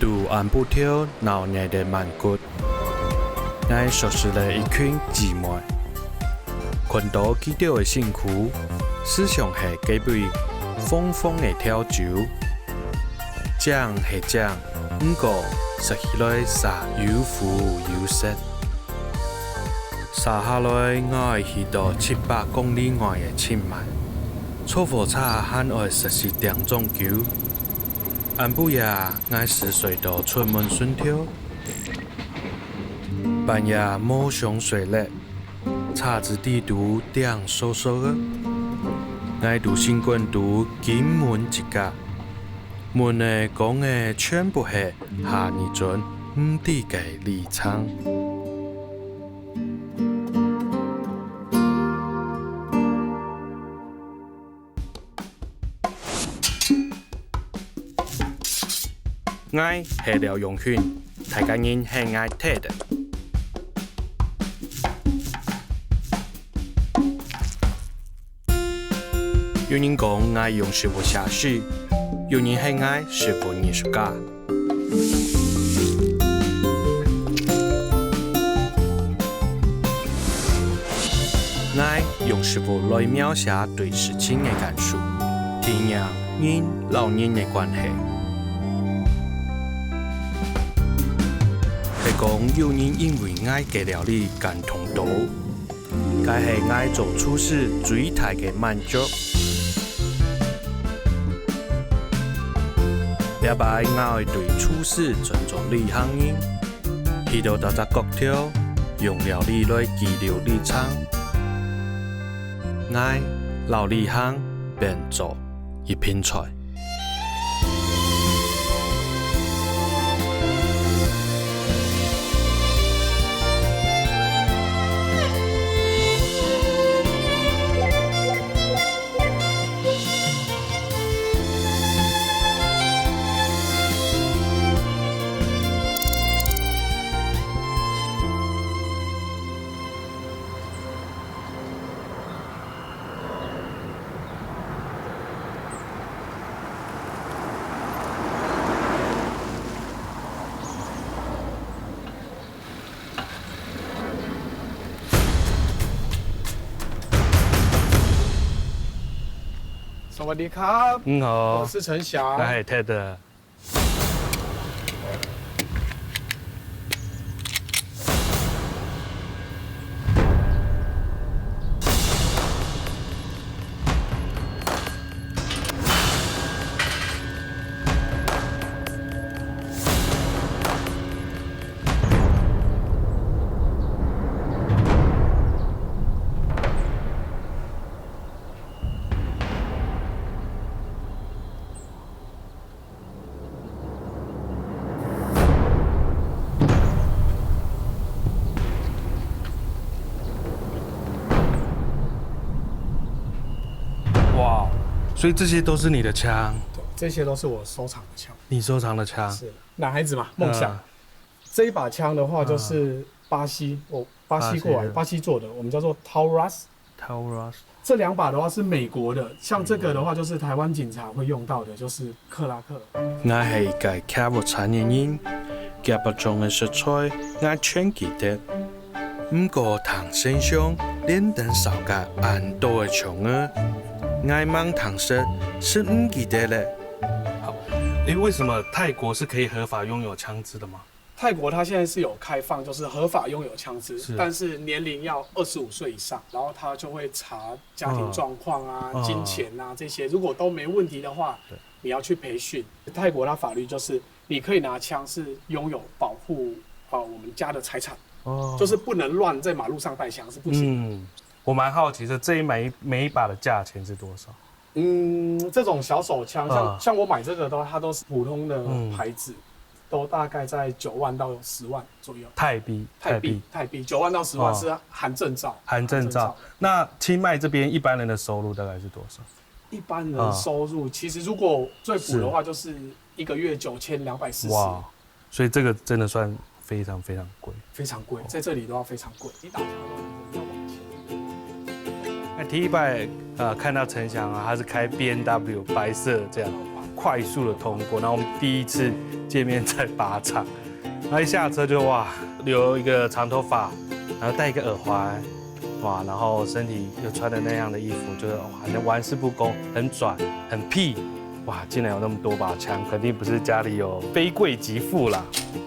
住安不跳闹热的曼谷，我熟识了一群姊妹，群岛基调的辛苦，思想是基于疯疯的跳球，讲是讲，不过实起来是有福有失。撒下来，我会去到700公里外的清迈，坐火车还要10点钟球。暗晡夜，我10岁到出门顺跳，半夜冇上睡嘞，车子地图点嗖嗖的，我读新冠读进门一格，门内讲的全部是下年准5地嘅立场。我係廖永軒，大家人係我睇的。有人講我用師傅寫詩，有人係我師傅藝術家。我用師傅來描寫對事情的感受，體驗人老人的關係。講有人因為愛嘅料理感動到，該係愛做處事最大嘅滿足。禮拜我會對處事尊重旅行人，去到大隻國條，用料理來記錄立場。愛老旅行變做一品菜。สวัสดีครับ好，我是陈翔。我係 Ted。哇，所以这些都是你的枪，对，这些都是我收藏的枪。你收藏的枪。是男孩子嘛，梦想。这一把枪的话，就是巴西过来，巴西做的，我们叫做 Taurus。这2把的话是美国的，像这个的话就是台湾警察会用到的，就是克拉克。我係一個腳步殘嘅人，腳步中嘅食材我全記得，不過唐身上連登少個很多嘅槍啊，我忙唐食是唔記得咧。好，為什麼泰國是可以合法擁有槍支的嗎？泰國它現在是有開放，就是合法擁有槍支，但是年齡要25歲以上，然後他就會查家庭狀況啊、金錢啊這些，如果都沒問題的話，你要去培訓。泰國它法律就是你可以拿槍是擁有保護我們家的財產，就是不能亂在馬路上帶槍是不行。我蠻好奇的，這每一把的價錢是多少？這種小手槍，像我買這個的話，它都是普通的牌子。都大概在9萬到10萬左右。台幣9萬到10萬是含證照。含證照。那清邁這邊一般人的收入大概是多少？一般人收入其實如果最補的話，就是1個月9240。哇，所以這個真的算非常非常貴。非常貴，在這裡的話非常貴。你打槍的話，要往前。那第一排看到陳翔啊，他是開 BMW 白色這樣快速的通過，然後我們第一次见面在靶场。然后一下车就哇，留一个长头发，然后戴一个耳环，哇，然后身体又穿的那样的衣服，就是哇，那玩世不恭，很拽，很屁，哇，竟然有那么多把枪，肯定不是家里有非贵即富啦。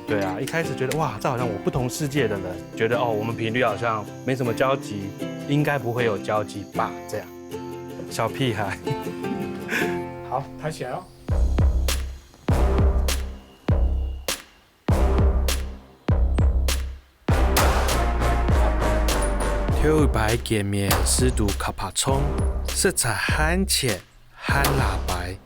对啊，一开始觉得哇，这好像我不同世界的人，觉得哦，我们频率好像没什么交集，应该不会有交集吧？这样，小屁孩。好，抬起来哦。头一排见面，湿度较怕冲，色彩很浅，很蜡白。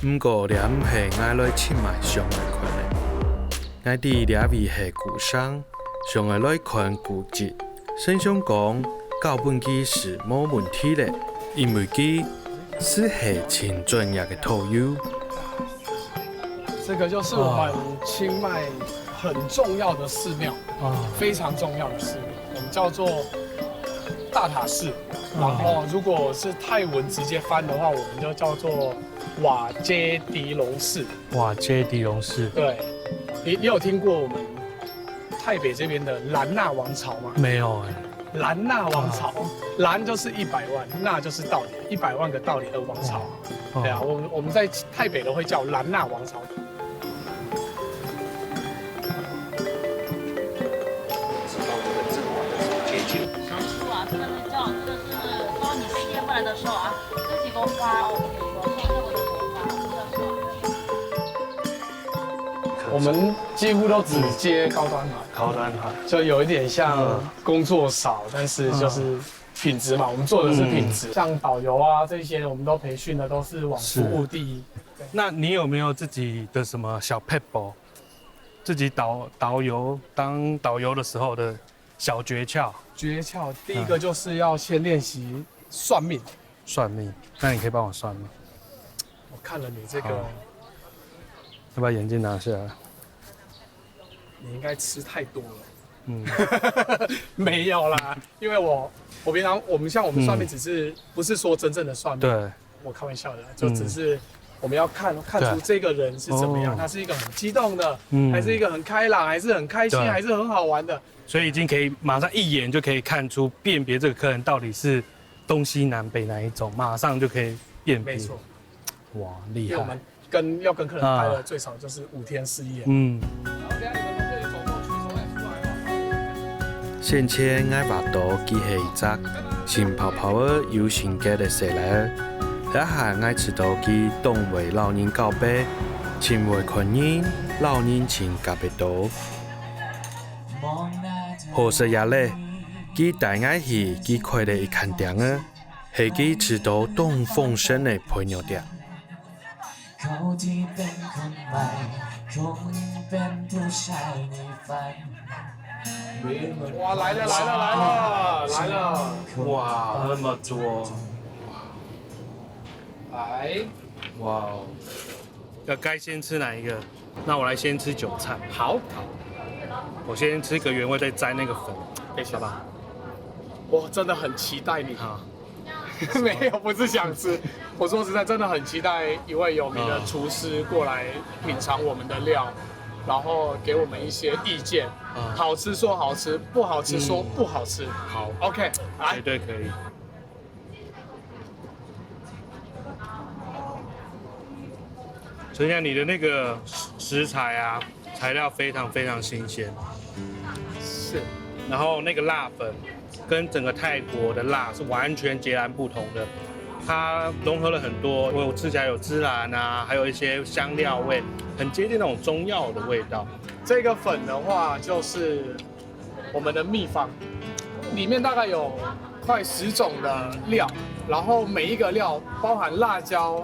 不过念是爱来亲埋上的款的，爱伫俩位是旧伤，上爱来看古迹。先想讲，教本机是冇问题的，因为机是真专业的导游。这个就是我们清迈很重要的寺庙非常重要的寺庙，我们叫做大塔寺。然后如果是泰文直接翻的话，我们就叫做瓦揭迪龙寺。瓦揭迪龙寺，对，你有听过我们泰北这边的兰纳王朝吗？没有哎。兰纳王朝，兰就是100万，纳就是道理，100万个道理的王朝。对啊，我们在泰北都会叫兰纳王朝。这个是叫，这个是说你被接过来的时候啊，这几朵花，我们有说这我的头发，我们几乎都只接高端团，高端团就有一点像工作少，但是就是品质嘛，我们做的是品质。像导游啊这些，我们都培训的都是往服务第一。那你有没有自己的什么小 pebble， 自己导游当导游的时候的小诀窍？诀窍第一个就是要先练习算命。算命，那你可以帮我算吗？我看了你这个，要把眼镜拿下来。你应该吃太多了。没有啦，因为我平常我们算命只是不是说真正的算命，对，我开玩笑的，就只是我们要看出这个人是怎么样，他是一个很激动的，还是一个很开朗，还是很开心，还是很好玩的。所以已经可以马上一眼就可以看出辨别这个客人到底是东西南北哪一种，马上就可以辨别。没错，哇，厉害！因为我们要跟客人待了最少就是5天4夜。然后等下你们从这里走过去，从那出来。先前爱画图记下一则，新泡泡的有性格的细来，一下爱吃到记动为老人告白，亲为群人，老人情夹不到。好食也嘞，佢大爱去佢开了一间店啊，系佢吃到东风生的配牛店。哇，来了！哇，那么多！来，哇，要该先吃哪一个？那我来先吃韭菜。好。我先吃个原味，再沾那个粉，好吧？我真的很期待你。没有，不是想吃。我说实在，真的很期待一位有名的厨师过来品尝我们的料，然后给我们一些意见。好吃说好吃，不好吃说不好吃。好 ，OK， 来，绝对可以。所以看你的那个食材啊，材料非常非常新鲜。是。然后那个辣粉跟整个泰国的辣是完全截然不同的，它融合了很多，我吃起来有孜然啊，还有一些香料味，很接近那种中药的味道。这个粉的话就是我们的秘方，里面大概有快10种的料，然后每一个料包含辣椒、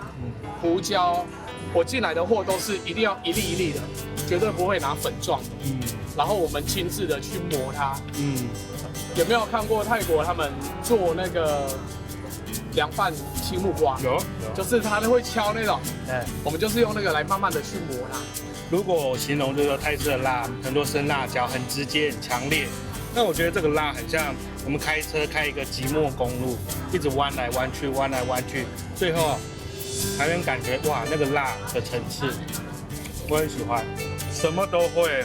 胡椒。我进来的货都是一定要一粒一粒的，绝对不会拿粉状的。然后我们亲自的去磨它。有没有看过泰国他们做那个凉拌青木瓜？有，就是他会敲那种。我们就是用那个来慢慢的去磨它。如果我形容就是说泰式的辣，很多生辣椒，很直接、很强烈。那我觉得这个辣很像我们开车开一个即墨公路，一直弯来弯去，弯来弯去，最后还能感觉哇，那个辣的层次，我很喜欢，什么都会。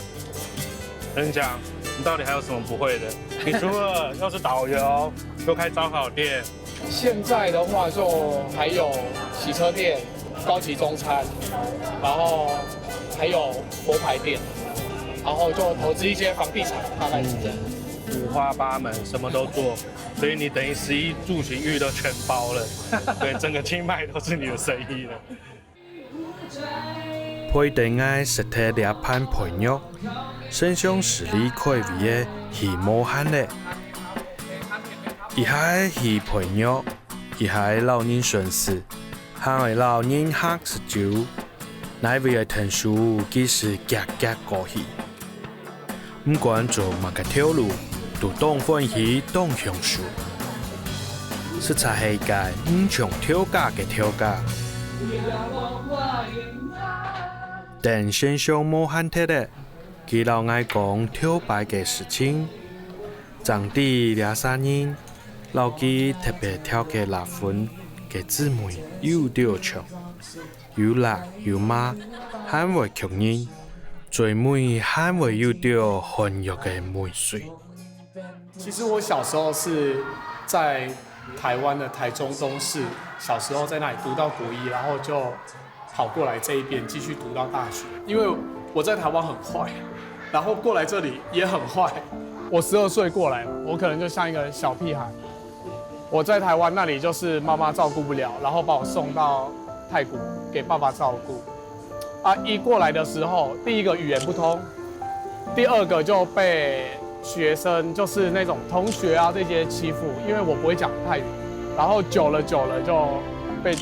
很讲，你到底还有什么不会的？你除了又是导游，又开烧烤店，现在的话就还有洗车店、高级中餐，然后还有佛牌店，然后就投资一些房地产，大概是这样。五花八门，什么都做，所以你等于食住行育都全包了。对，整个清迈都是你的生意了。配定爱实体两盘配肉，身上实力开胃的鱼无限嘞。一下鱼配肉，一下老人顺势，还会老人喝食酒，乃为的藤树其实夹夹过去。不管做乜个条路，都当欢喜当享受。食材世界唔像挑价嘅挑价。但身上无限铁的，佢老爱讲挑白嘅事情。长地23年，老基特别挑嘅辣粉嘅姊妹又掉长，又辣又麻，罕为强人，最美罕为又掉寒肉嘅梅水。其实我小时候是在台湾的台中东市，小时候在那里读到国一，然后就跑过来这一边继续读到大学。因为我在台湾很坏，然后过来这里也很坏。我12岁过来，我可能就像一个小屁孩。我在台湾那里就是妈妈照顾不了，然后把我送到泰国给爸爸照顾。一过来的时候，第一个语言不通，第二个就被学生就是那种同学啊这些欺负，因为我不会讲泰语，然后久了就被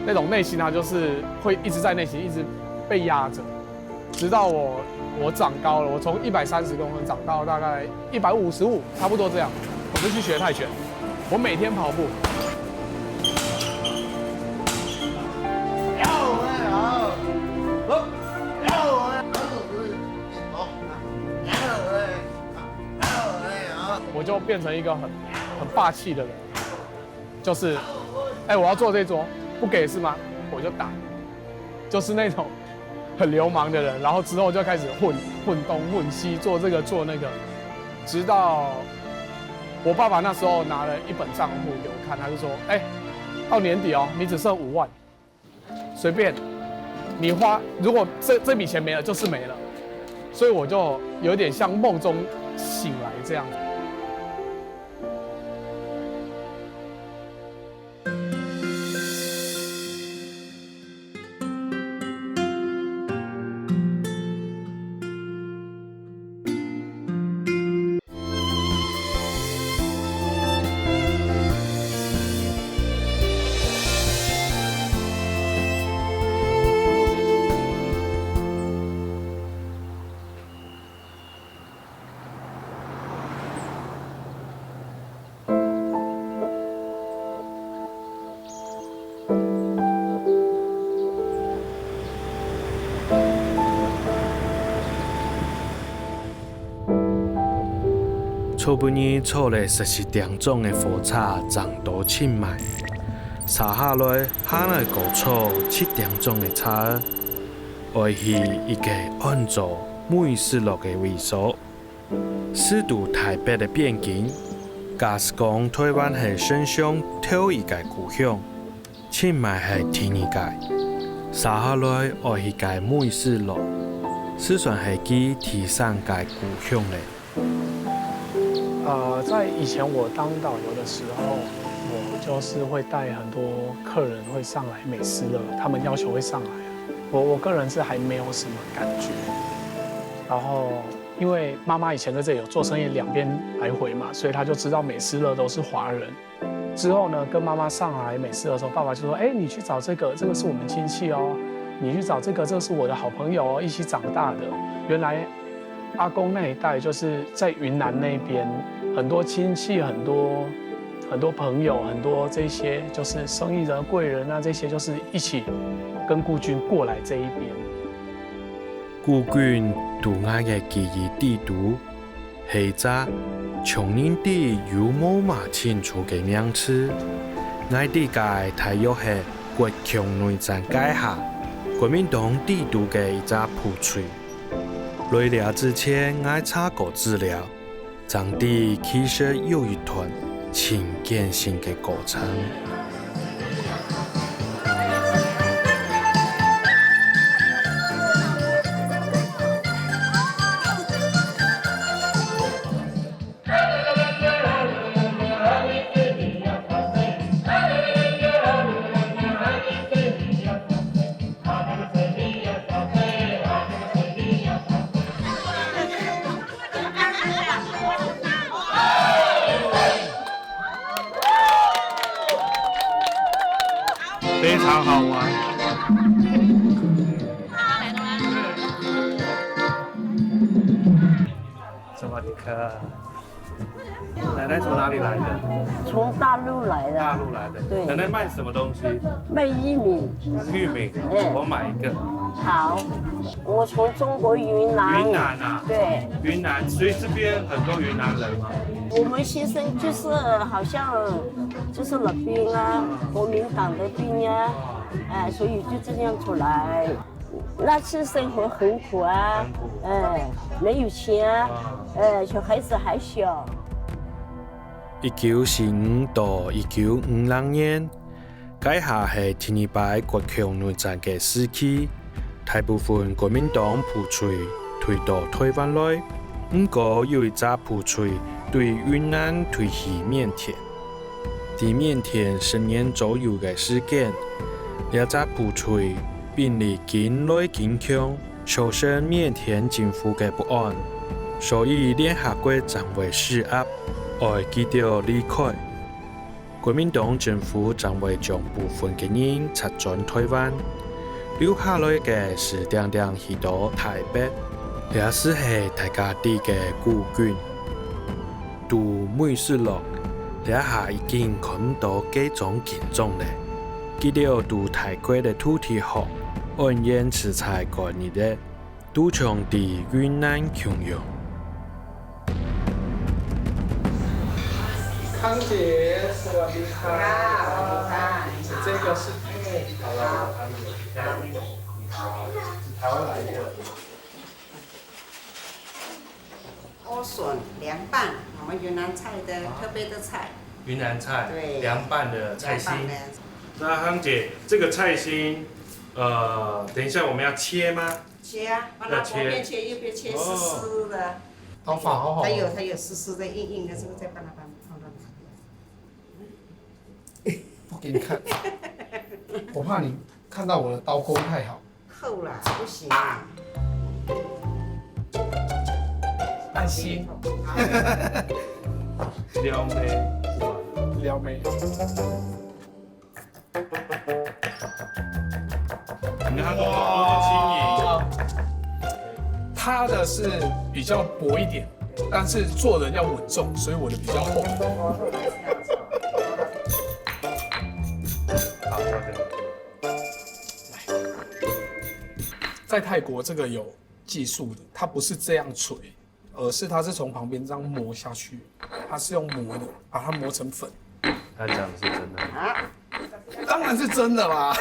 那种内心啊，就是会一直在内心一直被压着，直到我长高了，我从130公分长到大概155，差不多这样，我就去学泰拳，我每天跑步。我就变成一个很霸气的人，就是，我要做这桌，不给是吗？我就打，就是那种很流氓的人。然后之后就开始混东混西，做这个做那个，直到我爸爸那时候拿了一本账户给我看，他就说，到年底哦，你只剩5万，随便你花，如果这笔钱没了就是没了，所以我就有点像梦中醒来这样子。初本日坐了14点钟的火车长途清迈，查下来下来高速7点钟的车，会去一个按照美食落的位所。四渡台北的边境，假使讲台湾是身上头一个故乡，清迈是第二个。查下来会去个美食落，是算是佢第3个故乡嘞。在以前我当导游的时候，我就是会带很多客人会上来美斯乐，他们要求会上来。我个人是还没有什么感觉。然后因为妈妈以前在这里有做生意，两边来回嘛，所以她就知道美斯乐都是华人。之后呢，跟妈妈上来美斯乐的时候，爸爸就说：“你去找这个，这个是我们亲戚哦。你去找这个，这个是我的好朋友哦，一起长大的。”原来阿公那一代就是在云南那边。很多亲戚，很多朋友，很多这些就是生意人、贵人啊，这些就是一起跟顾军过来这一边。顾军独爱嘅记忆地图，係早穷人啲有冇嘛清楚嘅名詞。我哋嘅大約係國強內戰解下，國民黨地圖嘅一隻鋪嘴，來料之前愛查過資料，當地其實有一團情建性嘅過程。非常好玩。萨瓦迪卡，奶奶从哪里来的？从大陆来的。大陆来的。对奶奶卖什么东西？卖玉米。玉米。我买一个。好，我从中国云南。云南啊？对。云南，所以这边很多云南人吗？我们先生就是好像就是老兵啊，国民党的兵啊，所以就这样出来。那次生活很苦啊，没有钱啊，小孩子还小。1945到1956年，該下係第二擺國強內戰嘅時期，大部分國民黨部隊退到台灣來，不過有一隻部隊對雲南退去緬甸。在緬甸10年左右嘅時間，兩隻部隊兵力緊來緊強，造成緬甸政府嘅不安，所以聯合國暫為施壓，愛記得離開。國民黨政府暫會將部分嘅人撤轉台灣，留下來嘅是定定去到台北，也是係大家地嘅孤軍。到每次落，這下已經看唔到幾種建築咧，記得到泰國嘅土地學，按言辭才概念咧，都從地雲南共用。康姐，สวัสดีค่ะ这个是台湾来的莴笋凉拌，我们云南菜的特别的菜。云南菜，对，凉拌的菜心。凉拌的那康姐，这个菜心，等一下我们要切吗？切啊，把它左边切，右边切，丝丝的。刀法好好。它有丝丝的、硬硬的，这个再把它放到哪里？不给你看，我怕你看到我的刀工太好。厚了不行啊。安心。撩妹，撩妹。你看它多轻盈。它的是比较薄一点，但是做人要稳重，所以我的比较厚。在泰国这个有技术的，它不是这样捶，而是它是从旁边这样磨下去，它是用磨的，把它磨成粉。他讲的是真的。当然是真的啦，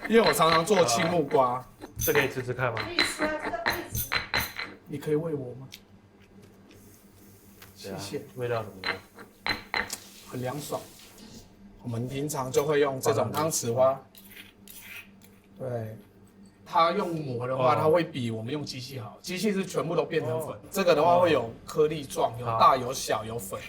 因为我常常做青木瓜。这可以吃吃看吗？可以吃啊，这个可以吃。你可以喂我吗？谢谢。味道怎么样？很凉爽。我们平常就会用这种汤匙花。对。它用磨的话，它会比我们用机器好。机器是全部都变成粉，这个的话会有颗粒状，有大有小有粉。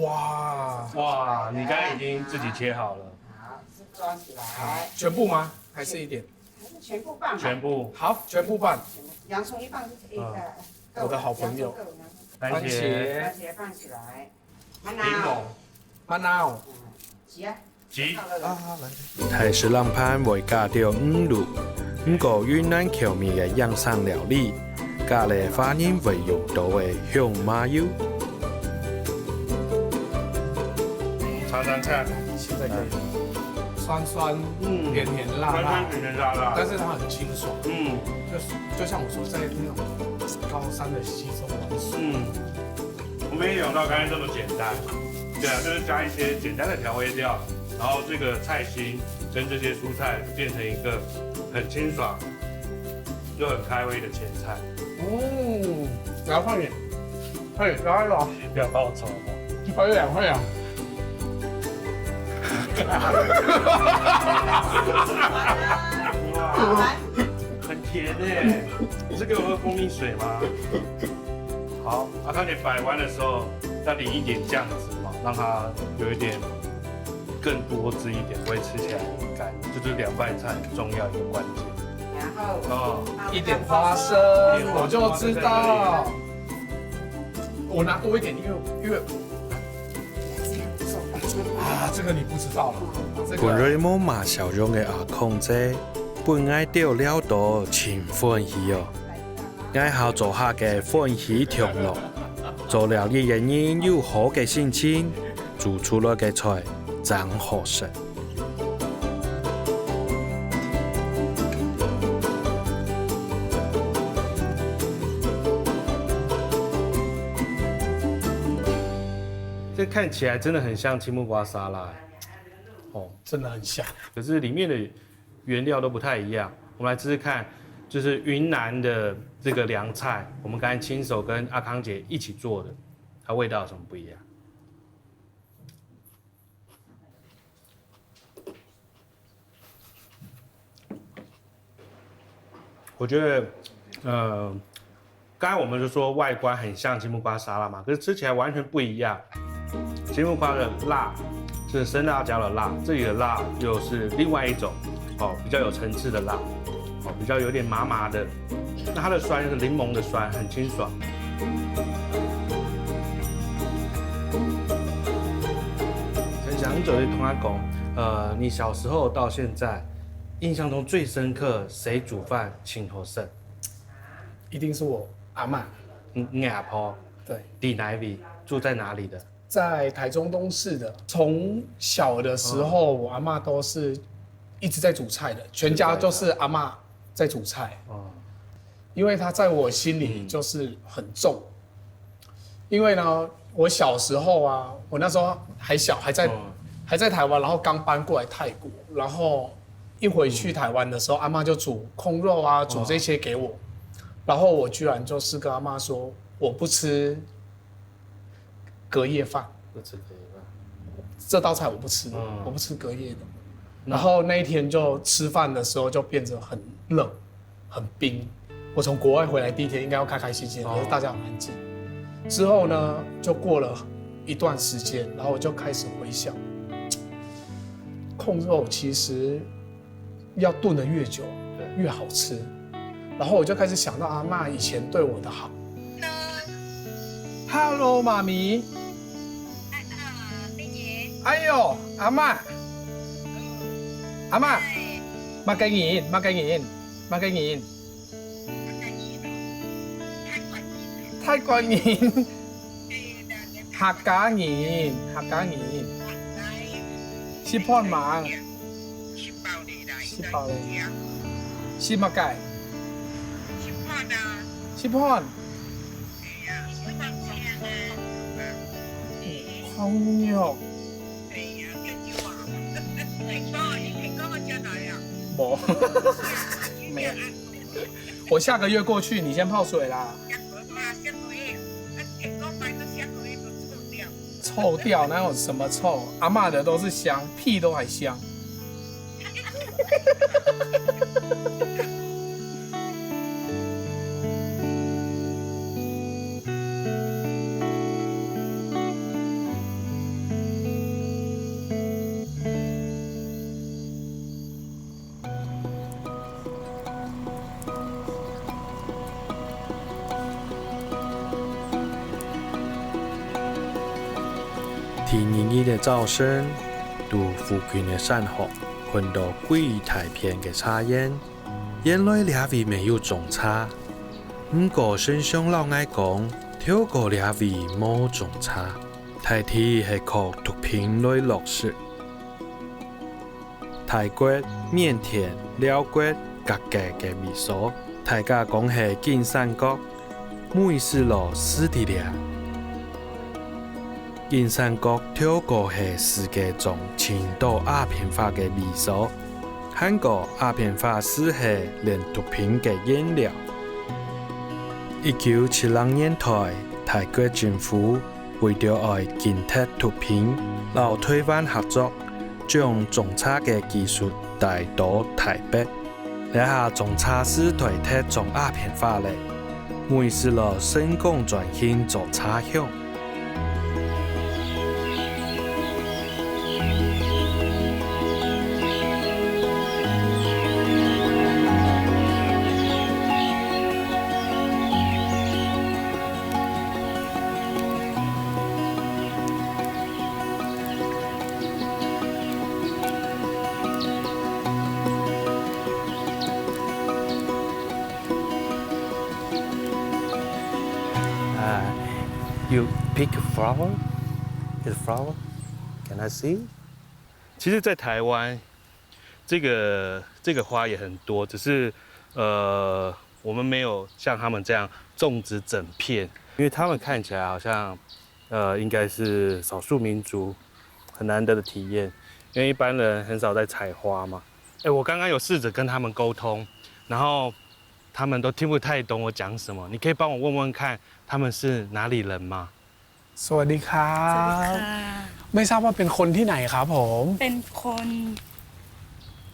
哇！哇，你刚才已经自己切好了。好，是装起来。全部吗？还是一点？还是全部拌吧。全部。好，全部拌。洋葱一拌就可以了。我的好朋友。番茄放起来。柠檬。manaw。急啊！急。泰式冷盤會加掉5路，不過雲南蕎麥嘅養生料理，加了花人會用到嘅香麻油。尝尝看，现在可以，酸酸甜甜辣辣，酸酸甜甜辣辣，但是它很清爽，就像我说在那种高山的溪中玩水，我没想到刚才这么简单，对啊，就是加一些简单的调味料，然后这个菜心跟这些蔬菜变成一个很清爽又很开胃的前菜。来快点，快点来了，不要报仇快点快点。哇，很甜哎！你是给我喝蜂蜜水吗？好，阿康姐摆完的时候要淋一点酱汁嘛，让它有一点更多汁一点，不会吃起来很干。这就是凉拌菜很重要一个关键。然后一点花生，我就知道。我拿多一点，因为啊，这个你不知道了。本瑞冇马笑容嘅阿康姐，本爱钓了到真歡喜哦。愛好做下嘅歡喜同樂，做料理嘅人有好嘅心情，做出來嘅菜真好食。这看起来真的很像青木瓜沙拉，哦，真的很像。可是里面的原料都不太一样。我们来试试看，就是云南的这个凉菜，我们刚才亲手跟阿康姐一起做的，它味道有什么不一样？我觉得，刚才我们就说外观很像青木瓜沙拉嘛，可是吃起来完全不一样。青木瓜的辣是生辣椒的辣，这里的辣又是另外一种哦，比较有层次的辣，哦，比较有点麻麻的。那它的酸是柠檬的酸，很清爽。很想走的同阿公，你小时候到现在，印象中最深刻谁煮饭请头剩？一定是我阿嬷。你阿婆对，地哪里住在哪里的？在台中东市的。从小的时候，我阿嬷都是一直在煮菜的，全家都是阿嬷在煮菜。哦，因为她在我心里就是很重。因为呢，我小时候啊，我那时候还小，还在台湾，然后刚搬过来泰国，然后一回去台湾的时候，阿嬷就煮控肉啊，煮这些给我，然后我居然就是跟阿嬷说，我不吃隔夜饭，不吃隔夜饭，这道菜我不吃，我不吃隔夜的。然后那一天就吃饭的时候就变得很冷、很冰。我从国外回来第一天应该要开开心心的，可是大家很安静。之后呢，就过了一段时间，然后我就开始回想，控肉其实要炖得越久越好吃。然后我就开始想到阿嬷以前对我的好。Hello， 妈咪。哎呦，阿嬷，阿嬷，乜雞燕，乜雞燕，乜雞燕，泰國燕，客家燕，客家燕，10 พอนมา10 包嚟，10乜雞？10 พอน紅肉。我没有，我下个月过去，你先泡水啦。臭掉哪有什么臭？阿嬷的都是香，屁都还香。听日日的噪聲，讀附近的山河，看到幾大片嘅茶園，原來兩位沒有種茶。不過先上老愛講，跳過兩位冇種茶，大體係靠毒品來落實。泰國緬甸寮國各家嘅味噌，大家講係金三角，每次落死啲倆。金三角跳過係世界上青島鴉片花嘅味噌，韩国鸦片法师系连毒品嘅颜料。1970年代，泰国政府为咗爱禁踢毒品，老台湾合作，将种茶嘅技术带到台北。这下种茶师代替种鸦片法例，维持了成功转型做茶乡。You pick a flower? Is flower? Can I see? 其实，在台湾，这个花也很多，只是我们没有像他们这样种植整片，因为他们看起来好像应该是少数民族很难得的体验，因为一般人很少在采花嘛。我刚刚有试着跟他们沟通，然后他们都听不太懂我讲什么。你可以帮我问问看，他们是哪里人吗？สวัสดีครับไม่ทราบว่าเป็นคนที่ไหนครับผม เป็นคน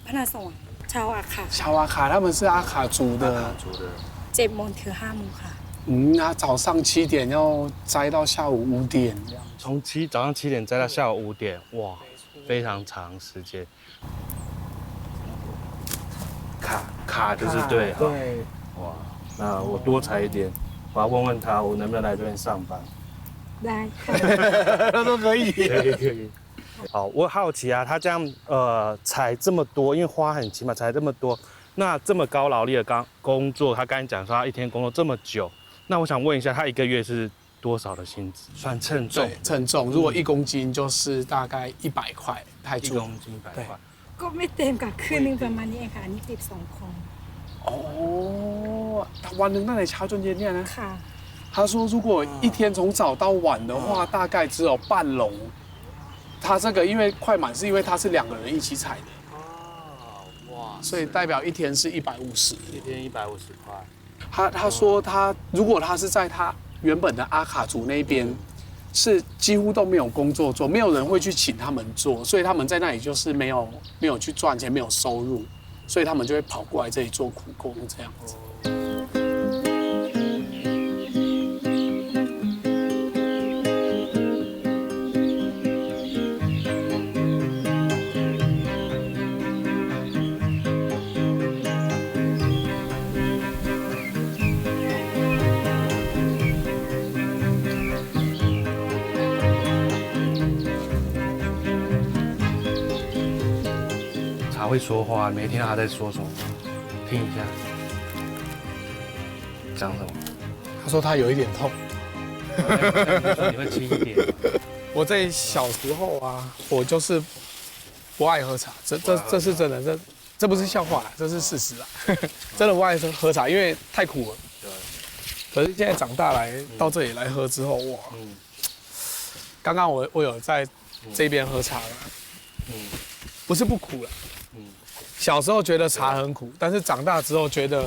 พระนครชาวอาขา ชาวอาขา他们是阿卡族的7 โมงถึง5 โมงค่ะ那早上7点要摘到下午5点这样从早上7点摘到下午5点，哇，非常长时间。卡就是对，对，哇，那我多采一点，我要问问他，我能不能来这边上班？ได้都可以。可以。好，我好奇啊，他这样采这么多，因为花很齐嘛，采这么多，那这么高劳力的工作，他刚才讲说他一天工作这么久，那我想问一下，他一个月是多少的薪资？算称重？对，称重，如果1公斤就是大概100块泰铢。1公斤100块。ก็ไม่เต็มค่ะคืนนึงประมาณนี้เองค่ะอันนี้12 คน 哦，วันหนึ่งตั้งแต่เช้าจนเย็นเนี่ยนะ ค่ะ 他说，如果一天从早到晚的话，大概只有半笼。他这个因为快满，是因为他是2个人一起采的。哦，哇！所以代表一天是150。一天150块。他说如果他是在他原本的阿卡族那边，是几乎都没有工作做，没有人会去请他们做，所以他们在那里就是没有去赚钱，没有收入，所以他们就会跑过来这里做苦工这样子。会说话，没听到他在说什么，听一下，讲什么？他说他有一点痛。你会轻一点。我在小时候啊，我就是不爱喝茶，这是真的，这不是笑话，这是事实啊，真的不爱喝茶，因为太苦了。对。可是现在长大到这里来喝之后，哇，刚刚我有在这边喝茶了，不是不苦了。小时候觉得茶很苦，但是长大之后觉得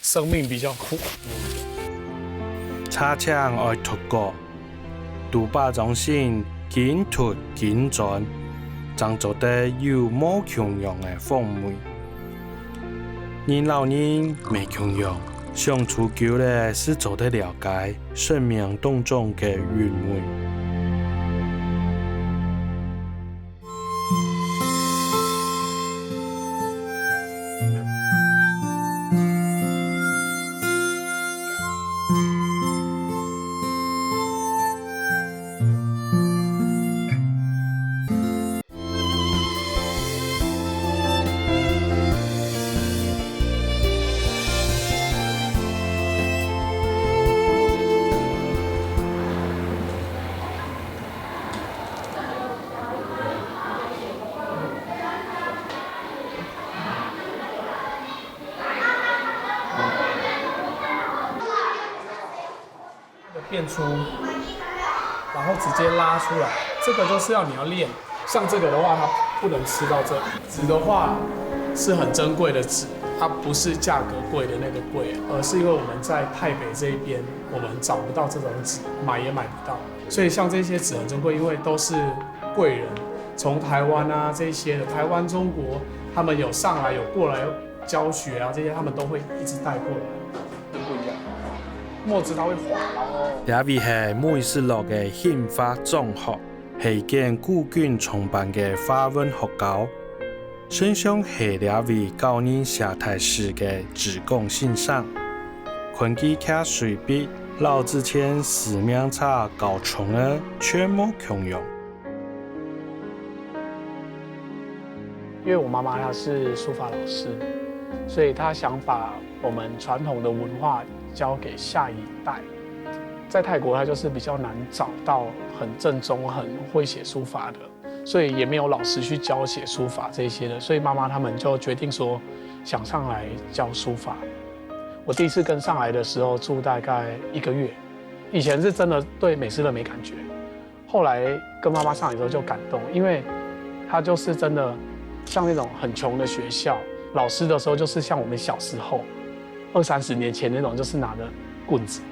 生命比较苦。茶枪愛脱過，杜巴中心緊脱緊轉，爭做得有冇強樣嘅風味。年老人未強樣，想追求嘅是做得了解生命當中嘅韻味。变出，然后直接拉出来，这个就是你要练。像这个的话，它不能吃到这里；纸的话，是很珍贵的纸，它不是价格贵的那个贵，而是因为我们在泰北这一边，我们找不到这种纸，买也买不到。所以像这些纸很珍贵，因为都是贵人从台湾啊这些的，台湾、中国，他们有上来有过来教学啊，这些他们都会一直带过来，真不一样。墨汁它会滑，然后。这位是每斯洛的宪法中学，是间古卷创办的法文学校。身上是这位教人写台诗的职工先生，困机卡随笔，老之前使命差高重的全部共用。因为我妈妈她是书法老师，所以她想把我们传统的文化交给下一代。在泰国，她就是比较难找到很正宗、很会写书法的，所以也没有老师去教写书法这些的。所以妈妈他们就决定说，想上来教书法。我第一次跟上来的时候住大概1个月，以前是真的对美式乐没感觉，后来跟妈妈上来之后就感动，因为她就是真的。像那种很穷的学校，老师的时候就是像我们小时候20-30年前那种，就是拿着棍子，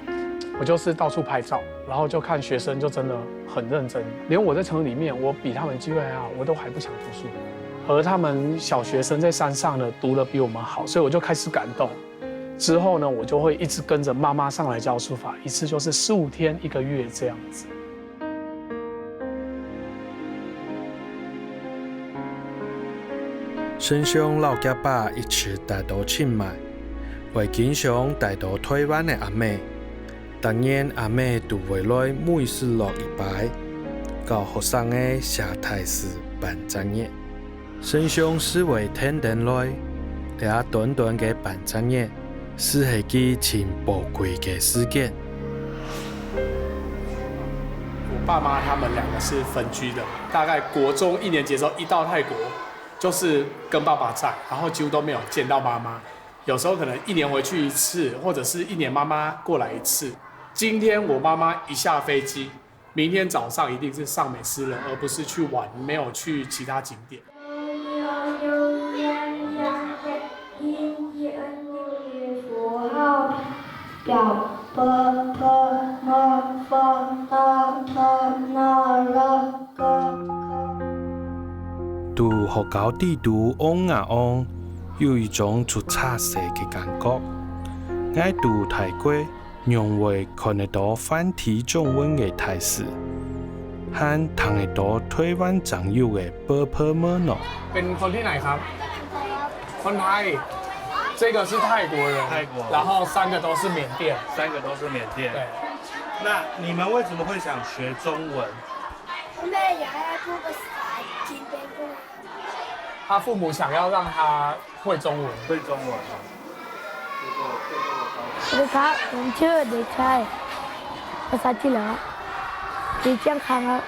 我就是到处拍照，然后就看学生就真的很认真，连我在城里面，我比他们机会还好，我都还不想读书，而他们小学生在山上呢读得比我们好，所以我就开始感动。之后呢，我就会一直跟着妈妈上来教书法，一次就是15天1个月这样子。身上老家爸一直带到清迈，为经常带到台湾的阿妹。当然，阿妹就回来每次落一摆，教学生的写台诗办专业。身上视为天等来，这短短的办专业，是一件真宝贵的事件。我爸妈他们2个是分居的，大概国中1年级的时候一到泰国。就是跟爸爸在，然后几乎都没有见到妈妈。有时候可能1年回去1次，或者是1年妈妈过来1次。今天我妈妈一下飞机，明天早上一定是上美诗人，而不是去玩，没有去其他景点。读学校地图往啊往，有一种出差色的感觉。爱读泰国，让我看得到繁体中文的台词，和听得到台湾常有的波波摩诺。เป็นคนที่ไหนครับคนไทย这个是泰国人，然后3个都是缅甸，3个都是缅甸。对。那你们为什么会想学中文？他父母想要让他会中文，会中文。สวัสดีครับผมชื่อเด็กชายภาษาจีนเหรอปีเจียงคังครับ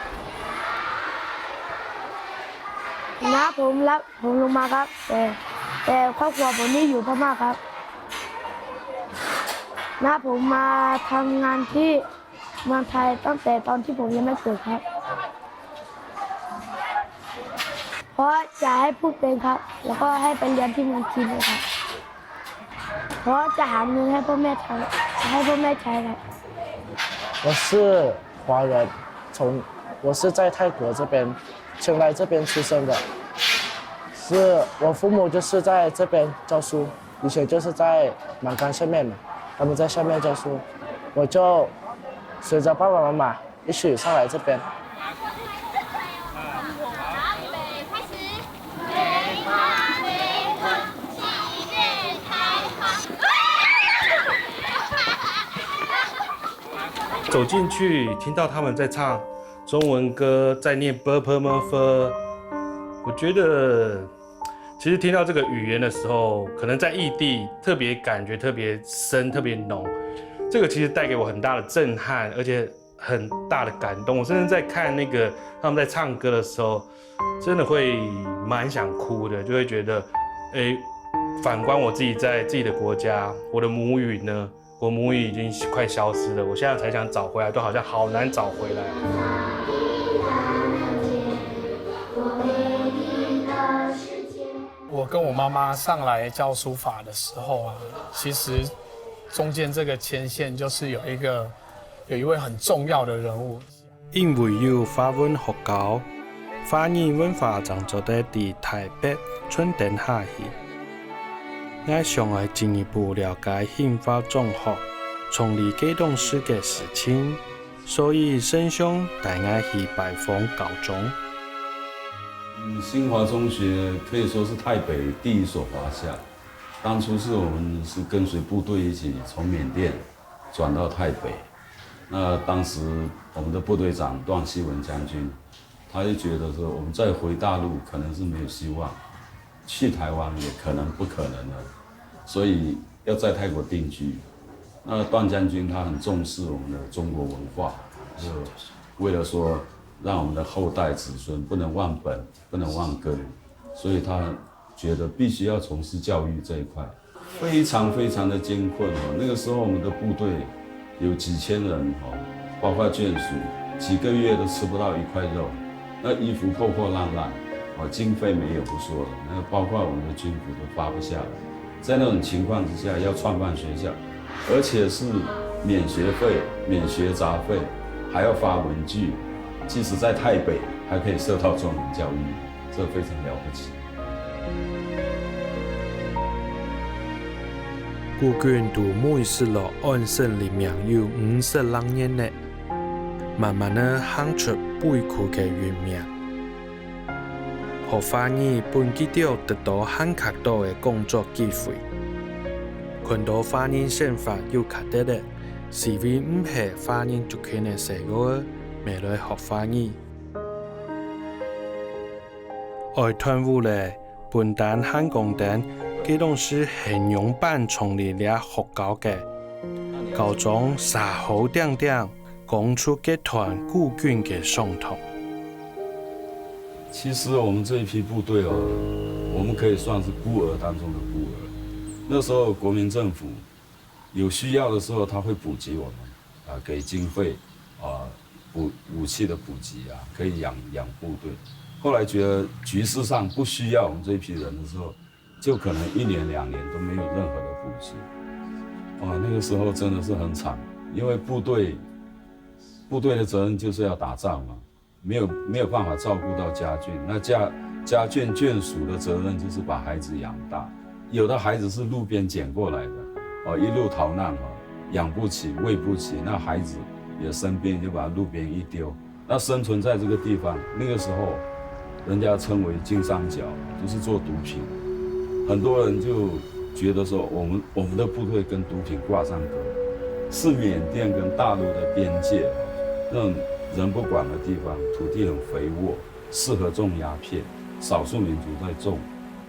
น้าผมรับผมลงมาครับแต่ครอบครัวผมนี่อยู่พม่าครับน้าผมมาทำงานที่เมืองไทยตั้งแต่ตอนที่ผมยังไม่เกิดครับเพราะจะให้พูดเป็นครับแล้วก็ให้ไปเรียนที่เมืองจีนเลยครับเพราะจะหาเงินให้พ่อแม่ใช้ครับ我是华人，我是在泰国这边清莱这边出生的，是我父母就是在这边教书，以前就是在马杆下面嘛，他们在下面教书，我就随着爸爸妈妈一起上来这边。走进去，听到他们在唱中文歌，在念 "burpmf"， 我觉得，其实听到这个语言的时候，可能在异地特别感觉特别深、特别浓。这个其实带给我很大的震撼，而且很大的感动。我甚至在看那个他们在唱歌的时候，真的会蛮想哭的，就会觉得，反观我自己在自己的国家，我的母语呢？我母语已经快消失了，我现在才想找回来，都好像好难找回来。我我跟我妈妈上来教书法的时候啊，其实中间这个牵线就是有一位很重要的人物。因为有法文学校，法语文化创作者伫台北春天下去，我想要进一步了解宪法总学创立启动师嘅事情，所以沈兄带我去拜访高中。新华中学可以说是台北第一所华校。当初是我们是跟随部队一起从缅甸转到台北。那当时我们的部队长段希文将军，他就觉得说我们再回大陆可能是没有希望，去台湾也可能不可能了，所以要在泰国定居。那段将军他很重视我们的中国文化，就为了说让我们的后代子孙不能忘本，不能忘根，所以他觉得必须要从事教育这一块，非常非常的艰困哦。那个时候我们的部队有几千人哦，包括眷属，几个月都吃不到1块肉，那衣服破破烂烂，哦，经费没有不说了，那包括我们的军服都发不下来。在那种情况之下，要创办学校，而且是免学费、免学杂费，还要发文具，即使在台北还可以受到中文教育，这非常了不起。孤军伫每次落安省里面有50多年呢，慢慢的行出悲苦嘅运命。學法語本基調得到很較多嘅工作機會，看到法語憲法有較得嘅，是為唔係法語族群嘅細個未來學法語。愛團務咧，本單漢公等，佢當時係用班創立了學校嘅，高中3號點點講出嘅團孤軍嘅相同。其實我們這一批部隊哦，我們可以算是孤兒當中的孤兒。那時候國民政府有需要的時候，他會補給我們，給經費，武器的補給啊，可以養部隊。後來覺得局勢上不需要我們這一批人的時候，就可能1年2年都沒有任何的補給。那個時候真的是很慘，因為部隊的責任就是要打仗嘛。沒有辦法照顧到家眷，那家眷眷屬的責任就是把孩子養大。有的孩子是路邊撿過來的，一路逃難養不起，餵不起，那孩子也生病，就把路邊一丟。那生存在這個地方，那個時候，人家稱為金三角，就是做毒品。很多人就覺得說，我們的部隊跟毒品掛上鈎，是緬甸跟大陸的邊界，那種人不管的地方，土地很肥沃，適合種鴉片，少數民族在種，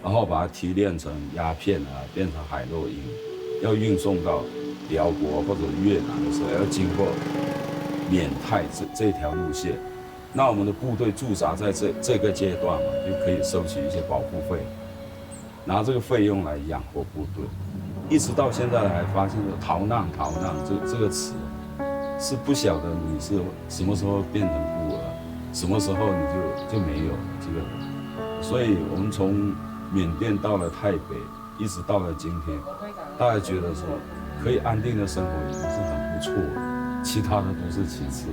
然後把它提煉成鴉片啊，變成海洛因，要運送到寮國或者越南的時候，要經過緬泰這條路線。那我們的部隊駐紮在這個階段嘛，就可以收取一些保護費，拿這個費用來養活部隊，一直到現在還發現了逃難這個詞。是不曉得你是什麼時候變成孤兒，什麼時候你就沒有這個，所以我們從緬甸到了台北，一直到了今天，大家覺得說可以安定的生活已經是很不錯了，其他的都是其次。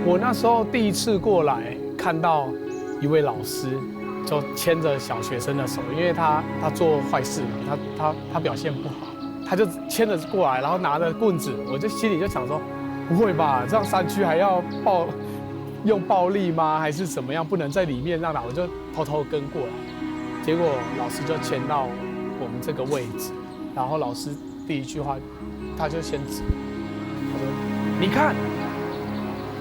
我那时候第一次过来，看到一位老师就牵着小学生的手，因为他做坏事，他表现不好，他就牵着过来，然后拿着棍子，我就心里就想说，不会吧，这样山区还要用暴力吗？还是怎么样？不能在里面让我就偷偷跟过来，结果老师就牵到我们这个位置，然后老师第一句话，他就先指，他说：“你看。”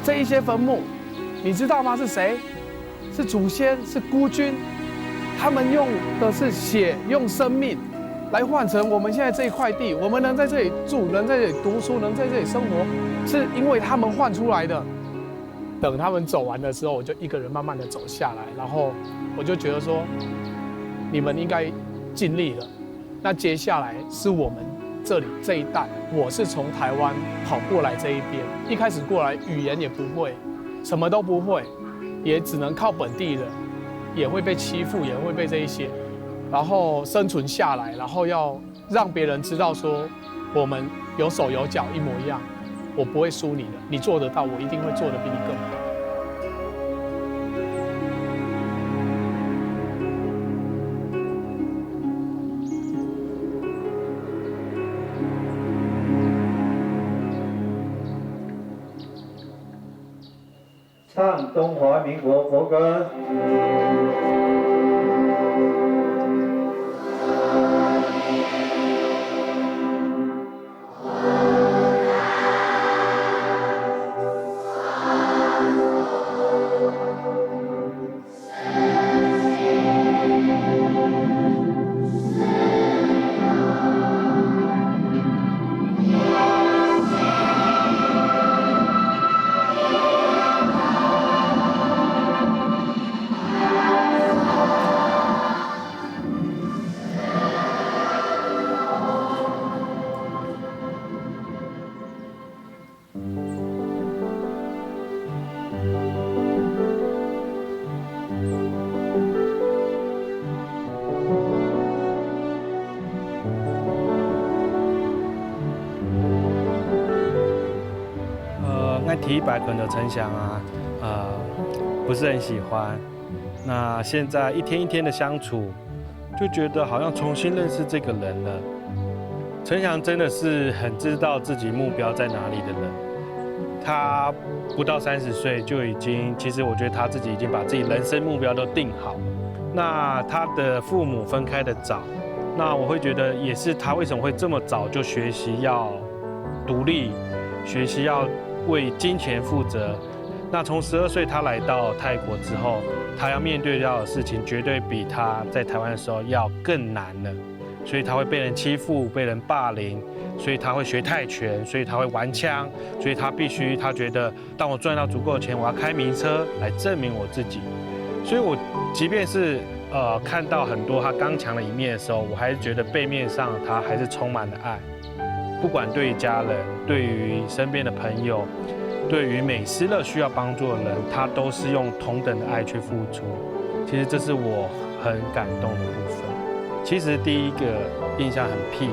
这一些坟墓，你知道吗？是谁？是祖先，是孤军，他们用的是血，用生命来换成我们现在这一块地，我们能在这里住，能在这里读书，能在这里生活，是因为他们换出来的。等他们走完的时候，我就一个人慢慢的走下来，然后我就觉得说，你们应该尽力了。那接下来是我们这里这一代，我是从台湾跑过来这一边，一开始过来语言也不会，什么都不会，也只能靠本地人，也会被欺负，也会被这一些，然后生存下来，然后要让别人知道说我们有手有脚一模一样，我不会输你的，你做得到，我一定会做得比你更好。唱中华民国国歌。提100捆的陈翔啊，不是很喜欢。那现在一天一天的相处，就觉得好像重新认识这个人了。陈翔真的是很知道自己目标在哪里的人。他不到30岁就已经，其实我觉得他自己已经把自己人生目标都定好。那他的父母分开的早，那我会觉得也是他为什么会这么早就学习要独立，学习要为金钱负责。那从12岁他来到泰国之后，他要面对到的事情绝对比他在台湾的时候要更难了。所以他会被人欺负，被人霸凌，所以他会学泰拳，所以他会玩枪，所以他觉得当我赚到足够的钱，我要开名车来证明我自己。所以我即便是看到很多他刚强的一面的时候，我还是觉得背面上他还是充满了爱。不管对于家人，对于身边的朋友，对于美斯乐需要帮助的人，他都是用同等的爱去付出。其实这是我很感动的部分。其实第一个印象很屁，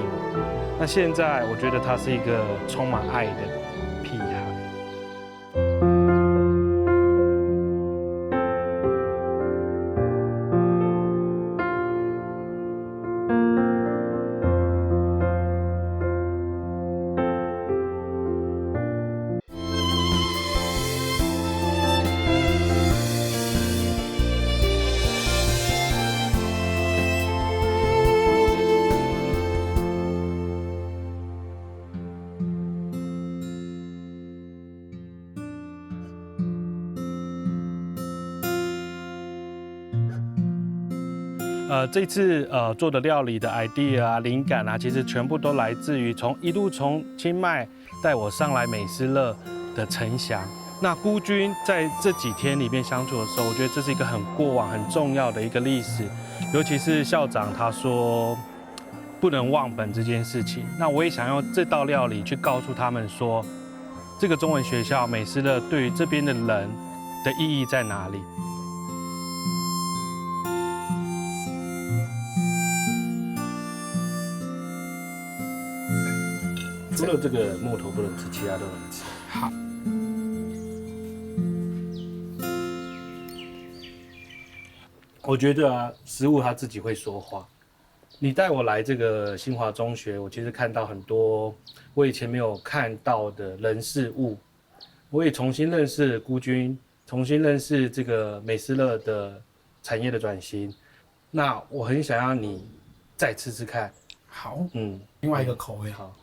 那现在我觉得他是一个充满爱的屁孩。这次做的料理的 idea 啊、灵感啊，其实全部都来自于一路从清迈带我上来美斯乐的陈翔。那孤军在这几天里面相处的时候，我觉得这是一个很过往、很重要的一个历史，尤其是校长他说不能忘本这件事情。那我也想用这道料理去告诉他们说，这个中文学校美斯乐对于这边的人的意义在哪里。除了这个木头不能吃，其他都能吃。好。我觉得啊，食物它自己会说话。你带我来这个新华中学，我其实看到很多我以前没有看到的人事物，我也重新认识孤军，重新认识这个美斯乐的产业的转型。那我很想要你再吃吃看。好，另外一个口味。好。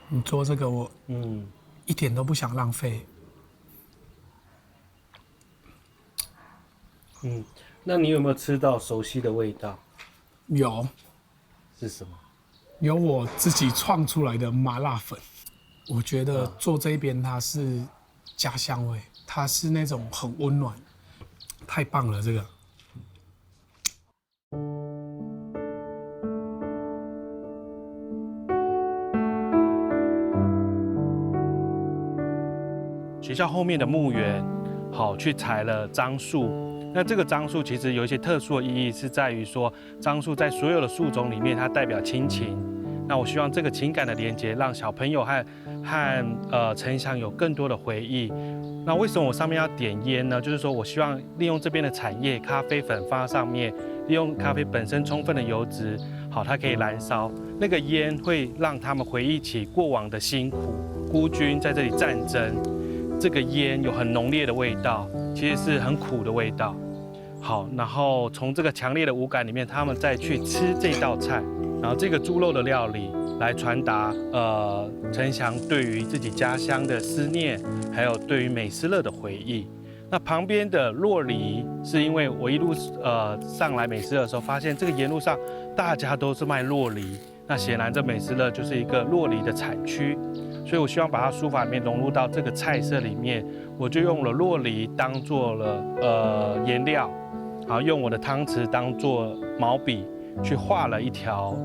你做这个我一点都不想浪费。那你有没有吃到熟悉的味道？有，是什么？有我自己创出来的麻辣粉。我觉得做这边它是家乡味，它是那种很温暖，太棒了这个。学校后面的墓园，好去采了樟树。那这个樟树其实有一些特殊的意义，是在于说樟树在所有的树种里面，它代表亲情。那我希望这个情感的连接，让小朋友和陈翔有更多的回忆。那为什么我上面要点烟呢？就是说我希望利用这边的产业，咖啡粉放在上面，利用咖啡本身充分的油脂，好，它可以燃烧。那个烟会让他们回忆起过往的辛苦，孤军在这里战争。这个烟有很浓烈的味道，其实是很苦的味道。好，然后从这个强烈的五感里面，他们再去吃这道菜，然后这个猪肉的料理来传达陈翔对于自己家乡的思念，还有对于美斯乐的回忆。那旁边的酪梨，是因为我一路上来美斯乐的时候，发现这个沿路上大家都是卖酪梨，那显然这美斯乐就是一个酪梨的产区。所以我希望把它书法里面融入到这个菜色里面，我就用了酪梨当做了颜料，然后用我的汤匙当做毛笔去画了一条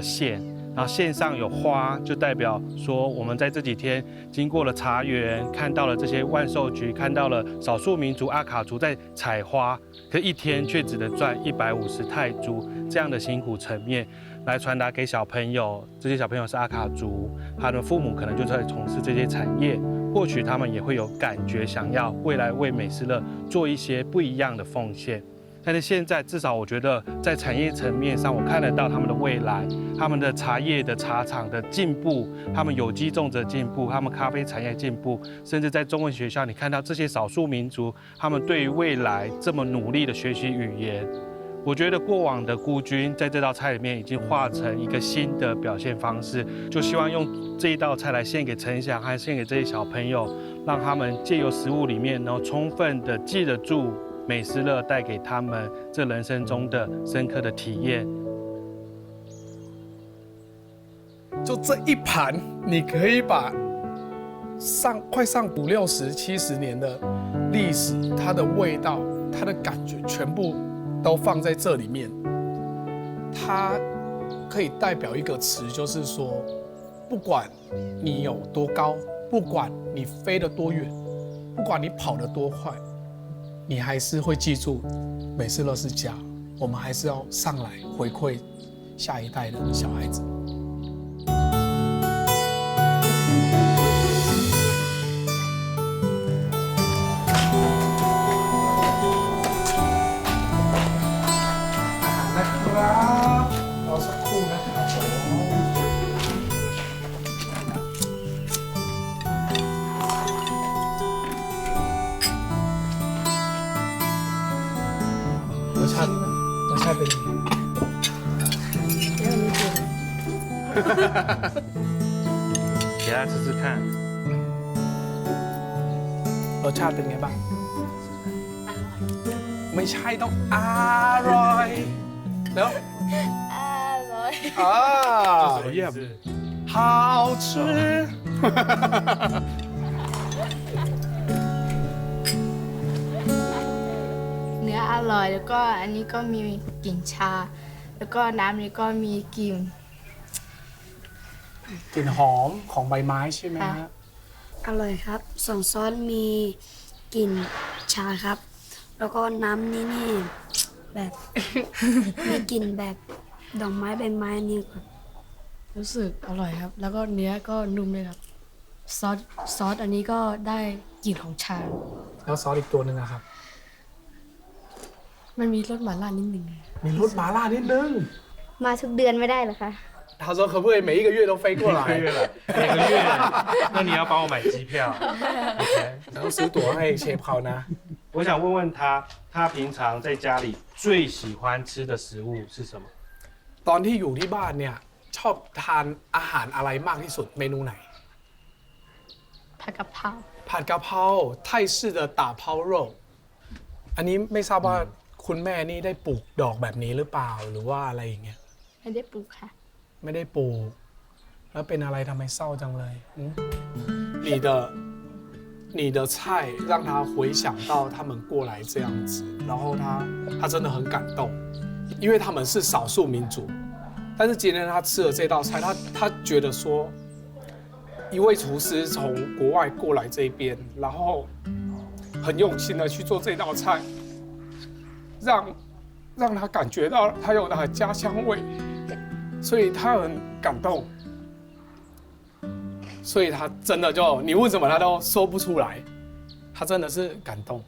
线，然后线上有花，就代表说我们在这几天经过了茶园，看到了这些万寿菊，看到了少数民族阿卡族在采花，可一天却只能赚150泰铢这样的辛苦层面。来传达给小朋友，这些小朋友是阿卡族，他的父母可能就在从事这些产业，或许他们也会有感觉，想要未来为美斯乐做一些不一样的奉献。但是现在至少我觉得在产业层面上，我看得到他们的未来，他们的茶叶的茶厂的进步，他们有机种植的进步，他们咖啡产业进步，甚至在中文学校，你看到这些少数民族，他们对于未来这么努力的学习语言。我觉得过往的孤军在这道菜里面已经化成一个新的表现方式，就希望用这一道菜来献给陈翔，还献给这些小朋友，让他们借由食物里面，然后充分的记得住美斯乐带给他们这人生中的深刻的体验。就这一盘，你可以把快上50、60、70年的历史，它的味道、它的感觉，全部都放在这里面。它可以代表一个词，就是说，不管你有多高，不管你飞得多远，不管你跑得多快，你还是会记住美斯乐是家。我们还是要上来回馈下一代的小孩子。รสชาติเป็นยังไง给大家吃吃看，รสชาติเป็นไงบ้างไม่ใช่ต้องอร่อยแล้วอร่อยเยี่ยม好吃เนื้ออร่อยแล้วก็อันนี้ก็มีกลิ่นชาแล้วก็น้ำนี้ก็มีกลิ่นหอมของใบไม้ใช่ไหมฮะ อร่อยครับส่วนซอสมีกลิ่นชาครับแล้วก็น้ำนี่แบบ มีกลิ่นแบบดอกไม้ใบไม้นี่ครับรู้สึกอร่อยครับแล้วก็เนื้อก็นุ่มเลยครับซอสอันนี้ก็ได้กลิ่นของชาแล้วซอสอีกตัวหนึ่งอะครับมันมีรสหม่าล่านิดนึงมีรสหม่าล่านิดนึงมาทุกเดือนไม่ได้เหรอคะ他说可不可以每一个月都飞过来？每个月，那你要帮我买机票。然后ซื้อตั๋วให้เชฟเขานะ。我想问问他，他平常在家里最喜欢吃的食物是什么？ตอนที่อยู่ที่บ้านเนี่ยชอบทานอาหารอะไรมากที่สุดเมนูไหนผัดกะเพราผัดกะเพรา泰式的打抛肉อันนี้ไม่ทราบว่าคุณแม่นี่ได้ปลูกดอกแบบนี้หรือเปล่าหรือว่าอะไรอย่างเงี้ยไม่ได้ปลูกค่ะไม่ได้ปลูกแล้วเป็นอะไรทำไมเศร้าจังเลย你的菜让他回想到他们过来这样子，然后他真的很感动，因为他们是少数民族，但是今天他吃了这道菜，他觉得说，一位厨师从国外过来这边，然后很用心的去做这道菜，让他感觉到他有他的家乡味，所以他很感动。所以他真的就你问什么他都说不出来，他真的是感动。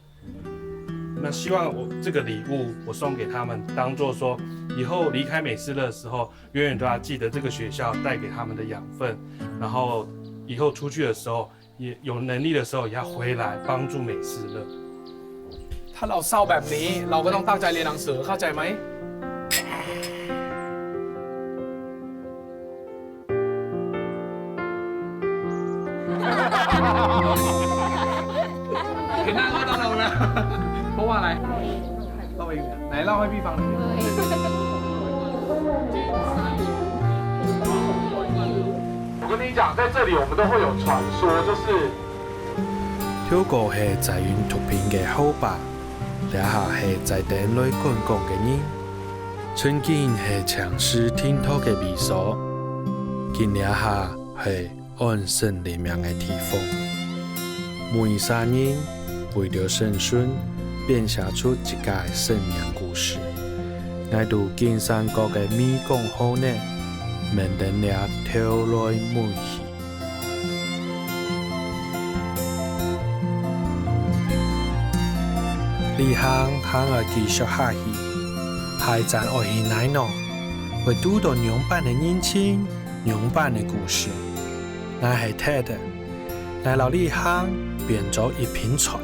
那希望我这个礼物我送给他们，当做说以后离开美斯乐的时候，永远都要记得这个学校带给他们的养分，然后以后出去的时候，也有能力的时候也要回来帮助美斯乐。ถ้าเราเศร้าแบบนี้เราก็ต้องตั้งใจเรียนหนังสือเข้าใจไหมเห็นหน้าก็ต้องเรานะเพราะว่าอะไรเล่าเองไหนเล่าให้พี่ฟังหน่อย我跟你讲在这里我们都会有传说就是跳過係在雲圖片嘅後爸，底下係在頂裏觀光嘅人，春見係長詩聽到嘅味素，見底下係安身立命嘅地方。每三人為了生存，編寫出一個生命故事。我哋見山國嘅美講好呢，免得了跳來每去。離行行而繼續下去，係站愛去奶酪，會讀到娘班嘅年輕，娘班嘅故事。我係睇的，我老離行變咗一片菜。